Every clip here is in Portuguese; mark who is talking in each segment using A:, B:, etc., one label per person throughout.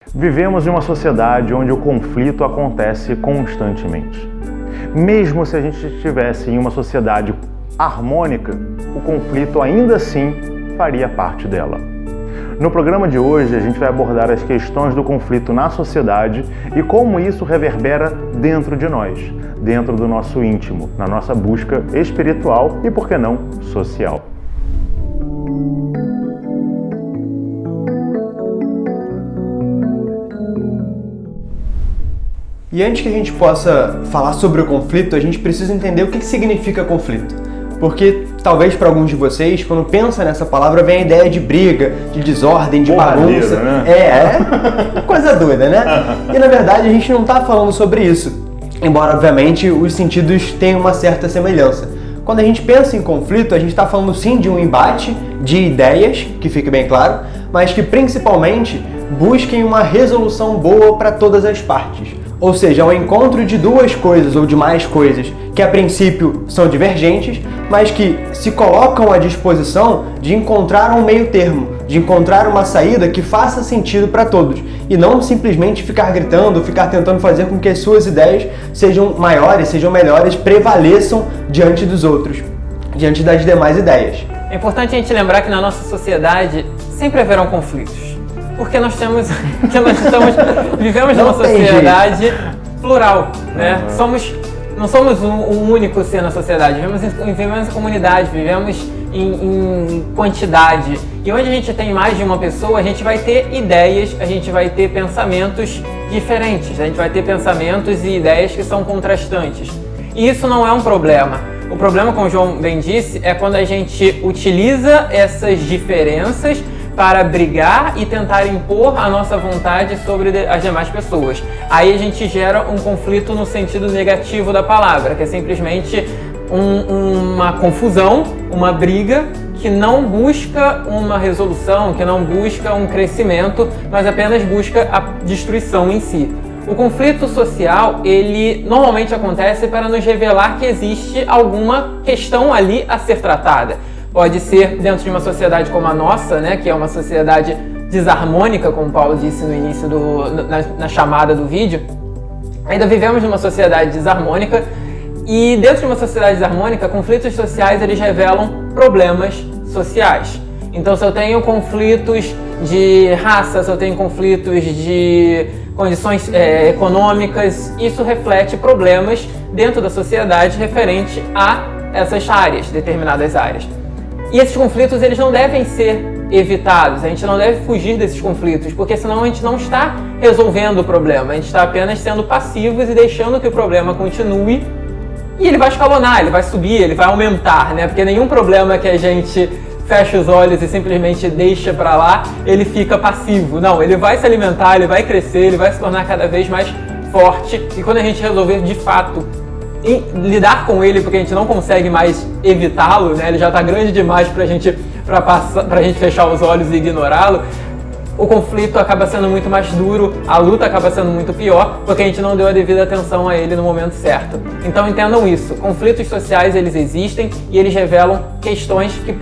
A: Vivemos em uma sociedade onde o conflito acontece constantemente. Mesmo se a gente estivesse em uma sociedade harmônica, o conflito ainda assim faria parte dela. No programa de hoje, a gente vai abordar as questões do conflito na sociedade e como isso reverbera dentro de nós, dentro do nosso íntimo, na nossa busca espiritual e, por que não, social.
B: E antes que a gente possa falar sobre o conflito, a gente precisa entender o que significa conflito. Porque talvez para alguns de vocês, quando pensa nessa palavra, vem a ideia de briga, de desordem, de bagunça.
A: Né?
B: É coisa doida, né? E na verdade a gente não está falando sobre isso. Embora, obviamente, os sentidos tenham uma certa semelhança. Quando a gente pensa em conflito, a gente está falando sim de um embate de ideias, que fique bem claro, mas que principalmente busquem uma resolução boa para todas as partes. Ou seja, é um encontro de duas coisas ou de mais coisas que a princípio são divergentes, mas que se colocam à disposição de encontrar um meio termo, de encontrar uma saída que faça sentido para todos e não simplesmente ficar gritando, ficar tentando fazer com que as suas ideias sejam maiores, sejam melhores, prevaleçam diante dos outros, diante das demais ideias.
C: É importante a gente lembrar que na nossa sociedade sempre haverão conflitos. Porque vivemos numa sociedade plural, né? Não somos um único ser na sociedade, vivemos em comunidade, vivemos em quantidade. E onde a gente tem mais de uma pessoa, a gente vai ter ideias, a gente vai ter pensamentos diferentes, a gente vai ter pensamentos e ideias que são contrastantes. E isso não é um problema. O problema, como o João bem disse, é quando a gente utiliza essas diferenças para brigar e tentar impor a nossa vontade sobre as demais pessoas. Aí a gente gera um conflito no sentido negativo da palavra, que é simplesmente uma confusão, uma briga que não busca uma resolução, que não busca um crescimento, mas apenas busca a destruição em si. O conflito social, ele normalmente acontece para nos revelar que existe alguma questão ali a ser tratada. Pode ser dentro de uma sociedade como a nossa, né, que é uma sociedade desarmônica, como o Paulo disse no início, na chamada do vídeo. Ainda vivemos numa sociedade desarmônica e dentro de uma sociedade desarmônica, conflitos sociais eles revelam problemas sociais. Então, se eu tenho conflitos de raça, se eu tenho conflitos de condições econômicas, isso reflete problemas dentro da sociedade referente a essas áreas, determinadas áreas. E esses conflitos, eles não devem ser evitados, a gente não deve fugir desses conflitos, porque senão a gente não está resolvendo o problema, a gente está apenas sendo passivos e deixando que o problema continue e ele vai escalonar, ele vai subir, ele vai aumentar, né? Porque nenhum problema que a gente fecha os olhos e simplesmente deixa pra lá, ele fica passivo. Não, ele vai se alimentar, ele vai crescer, ele vai se tornar cada vez mais forte e quando a gente resolver de fato lidar com ele, porque a gente não consegue mais evitá-lo, né? Ele já está grande demais pra gente fechar os olhos e ignorá-lo. O conflito acaba sendo muito mais duro, a luta acaba sendo muito pior, porque a gente não deu a devida atenção a ele no momento certo. Então entendam isso, conflitos sociais eles existem e eles revelam questões que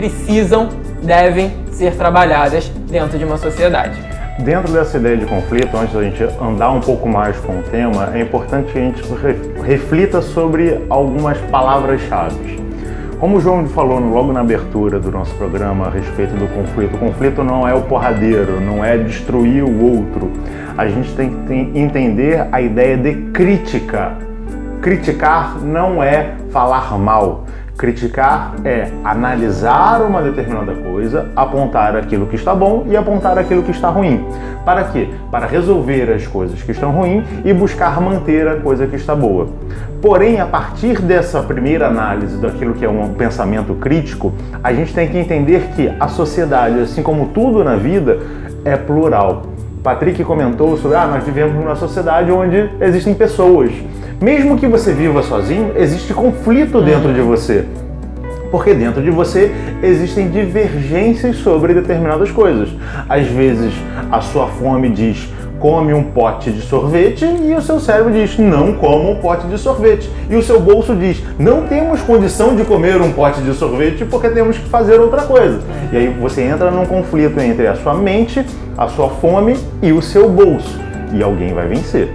C: devem ser trabalhadas dentro de uma sociedade.
A: Dentro dessa ideia de conflito, antes da gente andar um pouco mais com o tema, é importante que a gente reflita sobre algumas palavras-chave. Como o João falou logo na abertura do nosso programa a respeito do conflito, o conflito não é o porradeiro, não é destruir o outro. A gente tem que entender a ideia de crítica. Criticar não é falar mal. Criticar é analisar uma determinada coisa, apontar aquilo que está bom e apontar aquilo que está ruim. Para quê? Para resolver as coisas que estão ruins e buscar manter a coisa que está boa. Porém, a partir dessa primeira análise daquilo que é um pensamento crítico, a gente tem que entender que a sociedade, assim como tudo na vida, é plural. Patrick comentou sobre, nós vivemos numa sociedade onde existem pessoas. Mesmo que você viva sozinho, existe conflito dentro de você. Porque dentro de você existem divergências sobre determinadas coisas. Às vezes a sua fome diz, come um pote de sorvete e o seu cérebro diz, não coma um pote de sorvete. E o seu bolso diz, não temos condição de comer um pote de sorvete porque temos que fazer outra coisa. E aí você entra num conflito entre a sua mente, a sua fome e o seu bolso. E alguém vai vencer.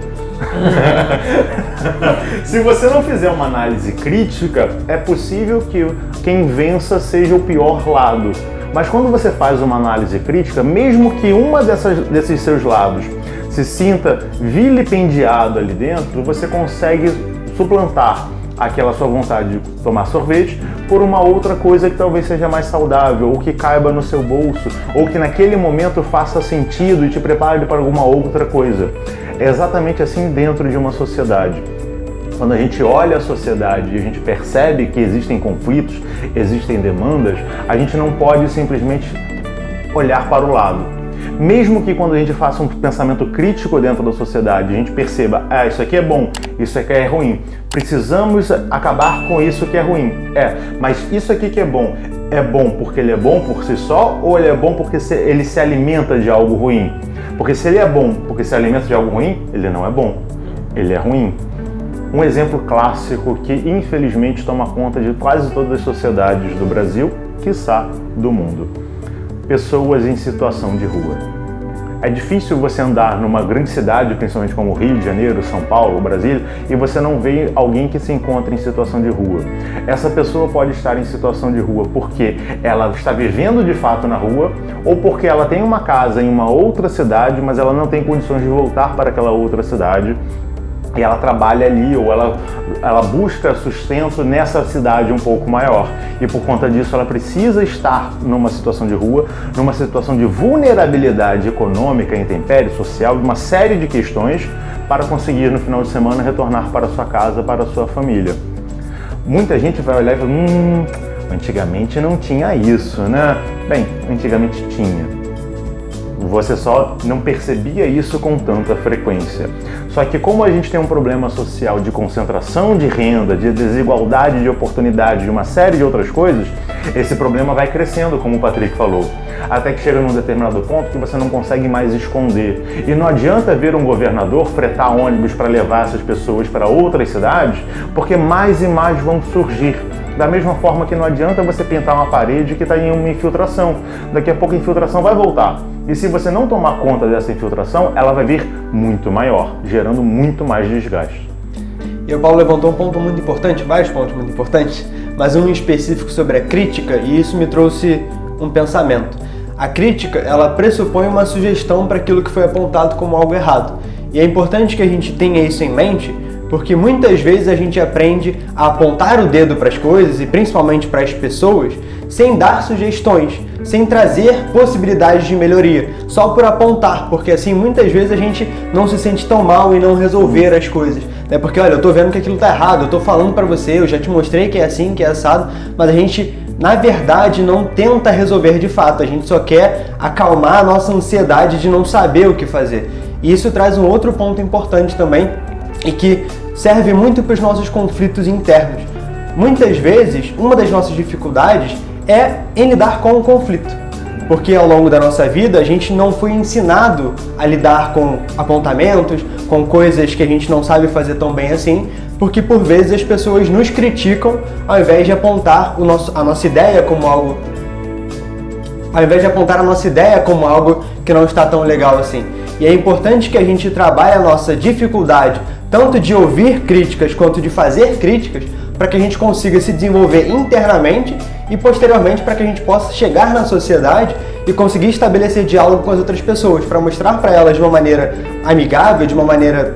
A: Se você não fizer uma análise crítica, é possível que quem vença seja o pior lado. Mas quando você faz uma análise crítica, mesmo que uma desses seus lados se sinta vilipendiado ali dentro, você consegue suplantar aquela sua vontade de tomar sorvete por uma outra coisa que talvez seja mais saudável, ou que caiba no seu bolso, ou que naquele momento faça sentido e te prepare para alguma outra coisa. É exatamente assim dentro de uma sociedade. Quando a gente olha a sociedade e a gente percebe que existem conflitos, existem demandas, a gente não pode simplesmente olhar para o lado. Mesmo que quando a gente faça um pensamento crítico dentro da sociedade, a gente perceba, isso aqui é bom, isso aqui é ruim, precisamos acabar com isso que é ruim. Mas isso aqui que é bom porque ele é bom por si só, ou ele é bom porque ele se alimenta de algo ruim? Porque se ele é bom porque se alimenta de algo ruim, ele não é bom, ele é ruim. Um exemplo clássico que infelizmente toma conta de quase todas as sociedades do Brasil, quiçá do mundo. Pessoas em situação de rua. É difícil você andar numa grande cidade, principalmente como Rio de Janeiro, São Paulo, Brasília, e você não vê alguém que se encontra em situação de rua. Essa pessoa pode estar em situação de rua porque ela está vivendo de fato na rua, ou porque ela tem uma casa em uma outra cidade, mas ela não tem condições de voltar para aquela outra cidade, e ela trabalha ali, ou ela busca sustento nessa cidade um pouco maior. E por conta disso ela precisa estar numa situação de rua, numa situação de vulnerabilidade econômica, intempérie, social, de uma série de questões para conseguir no final de semana retornar para a sua casa, para a sua família. Muita gente vai olhar e falar, antigamente não tinha isso, né? Bem, antigamente tinha. Você só não percebia isso com tanta frequência. Só que como a gente tem um problema social de concentração de renda, de desigualdade de oportunidade, de uma série de outras coisas, esse problema vai crescendo, como o Patrick falou. Até que chega num determinado ponto que você não consegue mais esconder. E não adianta ver um governador fretar ônibus para levar essas pessoas para outras cidades, porque mais e mais vão surgir. Da mesma forma que não adianta você pintar uma parede que está em uma infiltração. Daqui a pouco a infiltração vai voltar. E se você não tomar conta dessa infiltração, ela vai vir muito maior, gerando muito mais desgaste.
B: E o Paulo levantou um ponto muito importante, vários pontos muito importantes, mas um específico sobre a crítica, e isso me trouxe um pensamento. A crítica, ela pressupõe uma sugestão para aquilo que foi apontado como algo errado. E é importante que a gente tenha isso em mente, porque muitas vezes a gente aprende a apontar o dedo para as coisas, e principalmente para as pessoas, sem dar sugestões, sem trazer possibilidades de melhoria, só por apontar, porque assim muitas vezes a gente não se sente tão mal em não resolver as coisas. Porque olha, eu tô vendo que aquilo tá errado, eu tô falando para você, eu já te mostrei que é assim, que é assado, mas a gente na verdade não tenta resolver de fato, a gente só quer acalmar a nossa ansiedade de não saber o que fazer. E isso traz um outro ponto importante também, e que serve muito para os nossos conflitos internos. Muitas vezes, uma das nossas dificuldades é em lidar com o conflito, porque ao longo da nossa vida a gente não foi ensinado a lidar com apontamentos, com coisas que a gente não sabe fazer tão bem assim, porque por vezes as pessoas nos criticam ao invés de apontar a nossa ideia como algo, que não está tão legal assim. E é importante que a gente trabalhe a nossa dificuldade, tanto de ouvir críticas quanto de fazer críticas, para que a gente consiga se desenvolver internamente e posteriormente para que a gente possa chegar na sociedade e conseguir estabelecer diálogo com as outras pessoas, para mostrar para elas de uma maneira amigável, de uma maneira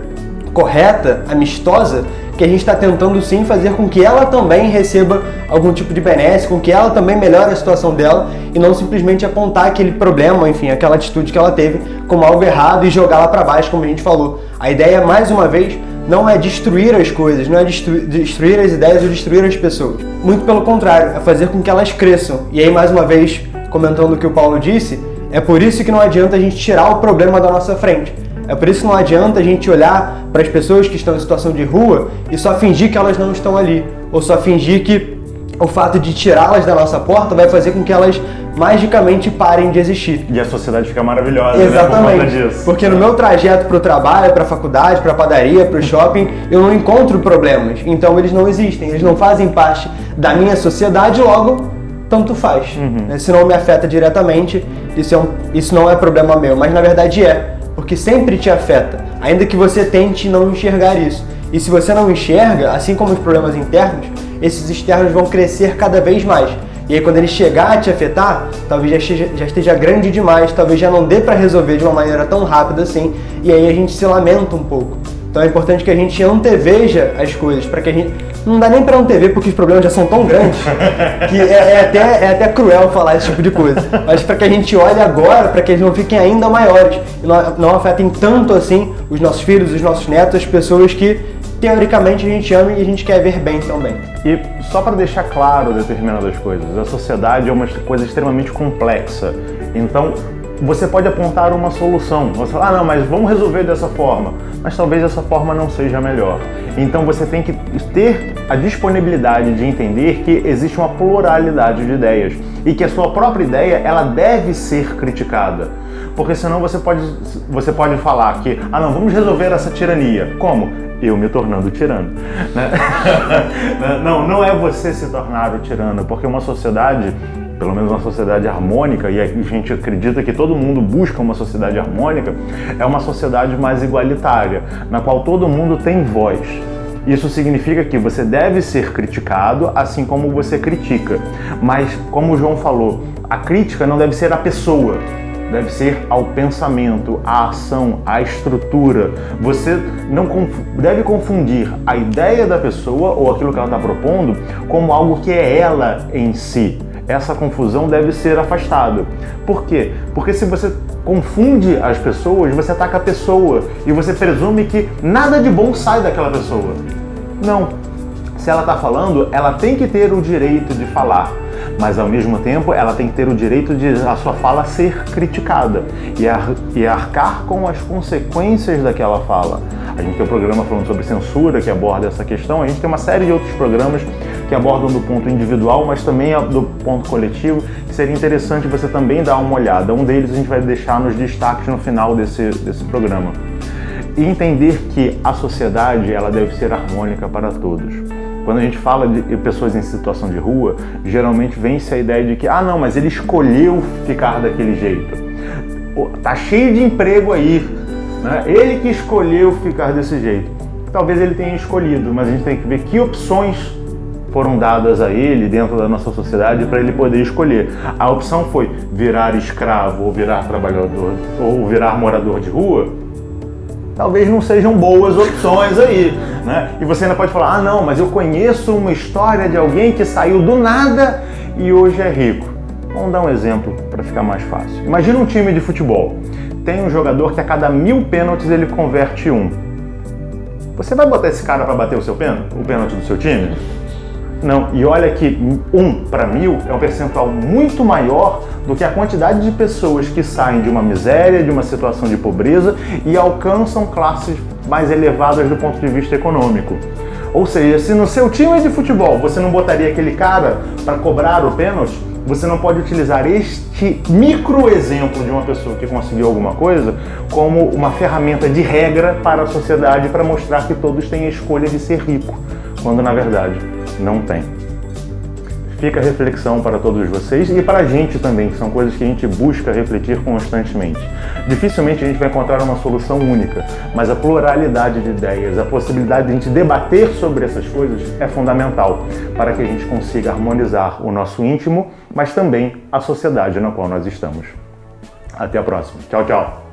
B: correta, amistosa, que a gente está tentando sim fazer com que ela também receba algum tipo de benesse, com que ela também melhore a situação dela e não simplesmente apontar aquele problema, enfim, aquela atitude que ela teve como algo errado e jogá-la para baixo, como a gente falou. A ideia, mais uma vez, não é destruir as coisas, não é destruir as ideias ou destruir as pessoas. Muito pelo contrário, é fazer com que elas cresçam. E aí, mais uma vez, comentando o que o Paulo disse, é por isso que não adianta a gente tirar o problema da nossa frente. É por isso que não adianta a gente olhar para as pessoas que estão em situação de rua e só fingir que elas não estão ali, ou só fingir que o fato de tirá-las da nossa porta vai fazer com que elas magicamente parem de existir.
A: E a sociedade fica maravilhosa,
B: exatamente,
A: né, por conta disso.
B: Porque no meu trajeto para o trabalho, para a faculdade, para a padaria, para o shopping, eu não encontro problemas. Então eles não existem, eles não fazem parte da minha sociedade, logo, tanto faz. Se não me afeta diretamente, isso não é problema meu, mas na verdade porque sempre te afeta, ainda que você tente não enxergar isso. E se você não enxerga, assim como os problemas internos, esses externos vão crescer cada vez mais. E aí quando ele chegar a te afetar, talvez já esteja grande demais, talvez já não dê para resolver de uma maneira tão rápida assim, e aí a gente se lamenta um pouco. Então é importante que a gente anteveja as coisas, para que a gente... Não dá nem para antever porque os problemas já são tão grandes que é até cruel falar esse tipo de coisa. Mas para que a gente olhe agora, para que eles não fiquem ainda maiores e não afetem tanto assim os nossos filhos, os nossos netos, as pessoas que teoricamente a gente ama e a gente quer ver bem também.
A: E só para deixar claro determinadas coisas, a sociedade é uma coisa extremamente complexa. Então, você pode apontar uma solução. Você fala, não, mas vamos resolver dessa forma. Mas talvez essa forma não seja a melhor. Então você tem que ter a disponibilidade de entender que existe uma pluralidade de ideias e que a sua própria ideia, ela deve ser criticada. Porque senão você pode falar que, não, vamos resolver essa tirania. Como? Eu me tornando tirano. Né? Não é você se tornar o tirano, porque uma sociedade, pelo menos uma sociedade harmônica, e a gente acredita que todo mundo busca uma sociedade harmônica, é uma sociedade mais igualitária, na qual todo mundo tem voz. Isso significa que você deve ser criticado, assim como você critica. Mas, como o João falou, a crítica não deve ser a pessoa, deve ser ao pensamento, à ação, à estrutura. Você não deve confundir a ideia da pessoa ou aquilo que ela está propondo como algo que é ela em si. Essa confusão deve ser afastada. Por quê? Porque se você confunde as pessoas, você ataca a pessoa e você presume que nada de bom sai daquela pessoa. Não. Se ela está falando, ela tem que ter o direito de falar, mas ao mesmo tempo ela tem que ter o direito de a sua fala ser criticada e arcar com as consequências daquela fala. A gente tem um programa falando sobre censura que aborda essa questão, a gente tem uma série de outros programas que abordam do ponto individual, mas também do ponto coletivo, que seria interessante você também dar uma olhada. Um deles a gente vai deixar nos destaques no final desse programa. E entender que a sociedade, ela deve ser harmônica para todos. Quando a gente fala de pessoas em situação de rua, geralmente vem-se a ideia de que, não, mas ele escolheu ficar daquele jeito. Tá cheio de emprego aí, né? Ele que escolheu ficar desse jeito. Talvez ele tenha escolhido, mas a gente tem que ver que opções foram dadas a ele dentro da nossa sociedade para ele poder escolher. A opção foi virar escravo ou virar trabalhador ou virar morador de rua. Talvez não sejam boas opções aí, né? E você ainda pode falar, não, mas eu conheço uma história de alguém que saiu do nada e hoje é rico. Vamos dar um exemplo para ficar mais fácil. Imagina um time de futebol. Tem um jogador que a cada 1000 pênaltis ele converte um. Você vai botar esse cara para bater o pênalti do seu time? Não, e olha que 1 para 1000 é um percentual muito maior do que a quantidade de pessoas que saem de uma miséria, de uma situação de pobreza e alcançam classes mais elevadas do ponto de vista econômico. Ou seja, se no seu time de futebol você não botaria aquele cara para cobrar o pênalti, você não pode utilizar este micro exemplo de uma pessoa que conseguiu alguma coisa como uma ferramenta de regra para a sociedade para mostrar que todos têm a escolha de ser rico, quando na verdade não tem. Fica a reflexão para todos vocês e para a gente também, que são coisas que a gente busca refletir constantemente. Dificilmente a gente vai encontrar uma solução única, mas a pluralidade de ideias, a possibilidade de a gente debater sobre essas coisas é fundamental para que a gente consiga harmonizar o nosso íntimo, mas também a sociedade na qual nós estamos. Até a próxima. Tchau, tchau.